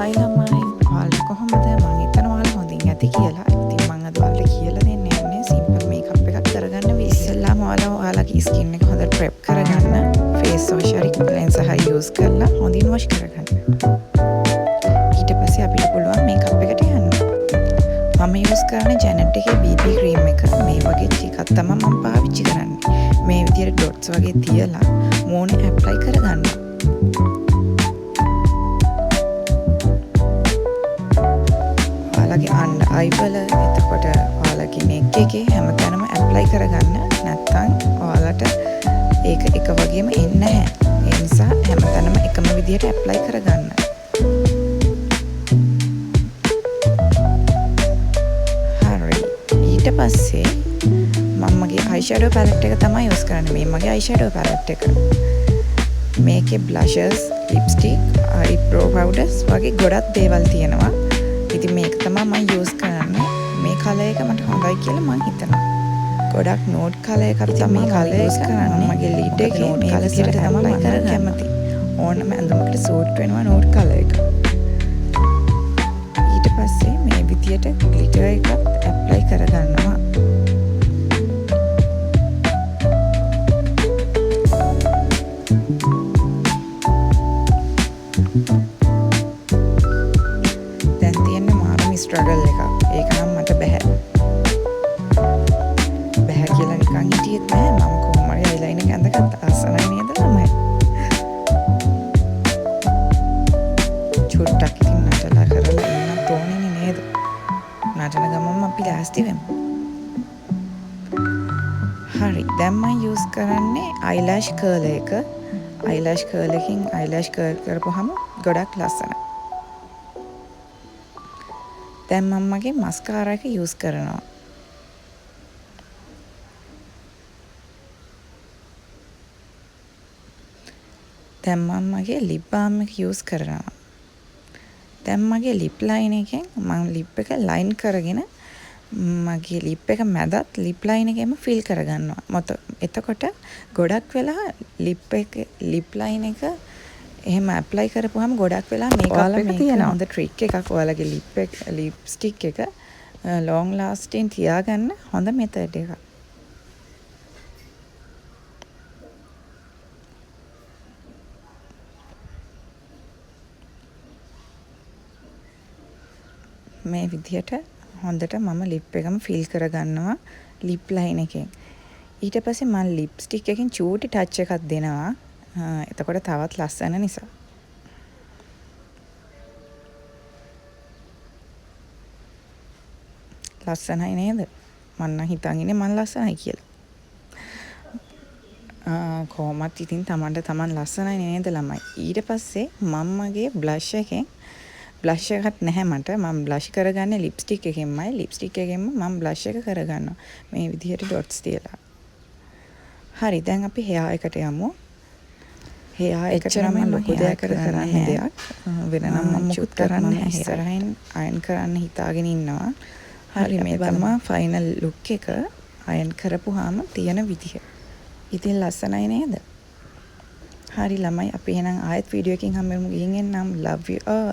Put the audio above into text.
Hi ළමයි ඔයාලට කොහොමද මම හිතනවා ඔයාලා හොඳින් ඇති කියලා. ඉතින් මම අද ඔයාලට කියලා දෙන්න යන්නේ සිම්පල් මේකප් එකක් කරගන්න විදිහ. ඉස්සෙල්ලාම ඔයාලගේ ස්කින් එක හොඳට ප්‍රෙප් කරගන්න. ෆේස් වොෂ් හරි ක්ලෙන්සර් හරි යූස් කරලා හොඳින් වොෂ් කරගන්න. ඊට පස්සේ අපිට පුළුවන් මේකප් එකට යන්න. මම යූස් කරන්නේ ජැනට් එකේ BB ක්‍රීම් එක. මේ වගේ ටිකක් තමයි මම පාවිච්චි කරන්නේ. මේ විදිහට ඩොට්ස් වගේ තියලා මූණේ ඇප්ලයි කරගන්න. ඔයාලගේ අන්න අයිවල එතකොට ඔයාලගේ නෙක් එකේ හැමතැනම ඇප්ලයි කරගන්න. නැත්නම් ඔයාලට ඒක එක වගේම එන්නේ නැහැ. ඒ නිසා හැමතැනම එකම විදිහට ඇප්ලයි කරගන්න. හරි. ඊට පස්සේ මම මගේ අයිෂැඩෝ පැලට් එක තමයි යූස් කරන්නේ. මේ මගේ අයිෂැඩෝ පැලට් එක. මේකේ බ්ලෂර්ස්, ලිප්ස්ටික්, අයිබ්‍රෝ පවුඩර්ස් වගේ ගොඩක් දේවල් තියෙනවා. ඉතින් මේක තමයි මම යූස් කරන්නේ. මේ කලර් එක මට හොඳයි කියලා මම හිතනවා. ගොඩක් නෝඩ් කලර් එකක් තමයි මේ කලර් යූස් කරන්නේ. මගේ ලිඩ් එකේ මේ කලර් එක තමයි මම කැමති. ඕනම ඇඳුමකට සූට් වෙනවා නෝඩ් කලර් එක. ඊට පස්සේ මේ විදියට ග්ලිටර් එකත් ඇප්ලයි කරගන්නවා. ස්ට්‍රගල් එකක්. ඒක නම් මට බෑ. බෑ කියලා නිකන් හිටියෙත් නෑ. මම කොහොම හරි අයිලයිනර් එක ඇඳගත්ත. අසනයි නේද ළමයි? චුට්ටක් ඉතින් නටලා කරලා ඉන්න තෝරන්නේ නේද? නටන ගමන්ම අපි ලෑස්ති වෙමු. හරි. දැන් මම යූස් කරන්නේ අයිලෑෂ් කර්ල් එක. අයිලෑෂ් කර්ල් එකකින් අයිලෑෂ් කර්ල් කරපුවාම ගොඩක් ලස්සනයි. දැන් මම මගේ මස්කාරා එක යූස් කරනවා. දැන් මම මගේ ලිප් බාම් එක යූස් කරනවා. දැන් මගේ ලිප් ලයින් එකෙන් මම ලිප් එක ලයින් කරගෙන මගේ ලිප් එක මැදත් ලිප් ලයින් එකෙම ෆිල් කරගන්නවා. එතකොට ගොඩක් වෙලා ලිප් ලයින් එක එහෙම ඇප්ලයි කරපුවාම ගොඩක් වෙලා මේකප් එක තියෙනවා. හොඳ ට්‍රික් එකක් ඔයාලගේ ලිප්ස්ටික් එක ලොන්గ్ ලාස්ටිං තියාගන්න හොඳ මෙතඩ් එකක්. මේ විදිහට හොඳට මම ලිප් එකම ෆිල් කරගන්නවා ලිප් ලයින් එකෙන්. ඊට පස්සේ මම ලිප්ස්ටික් එකෙන් චූටි ටච් එකක් දෙනවා. එතකොට තවත් ලස්සන නිසා. ලස්සනයි නේද? මම නම් හිතන් ඉන්නේ මම ලස්සනයි කියලා. කොහොමත් ඉතින් තමන් ලස්සනයි නේද ළමයි. ඊට පස්සේ මම මගේ බ්ලෂ් එකෙන් බ්ලෂ් එකක් නැහැ මට. මම බ්ලෂ් කරගන්නේ ලිප්ස්ටික් එකෙන්මයි. ලිප්ස්ටික් එකෙන්ම මම බ්ලෂ් එක කරගන්නවා. මේ විදිහට ඩොට්ස් තියලා. හරි. දැන් අපි හෙයා එකට යමු. හෙයා එකට නම් ලොකු දෙයක් කරන්නේ දෙයක්. වෙන නම් මම මොකුත් කරන්නේ නැහැ. ඉස්සරහින් අයන් කරන්න හිතාගෙන ඉන්නවා. හරි. මේ තමයි ෆයිනල් ලුක් එක. අයන් කරපුවාම තියෙන විදිහ. ඉතින් ලස්සනයි නේද? හරි ළමයි අපි එහෙනම් ආයෙත් වීඩියෝ එකකින් හම්බෙමු. ගිහින් එන්නම්. love you all.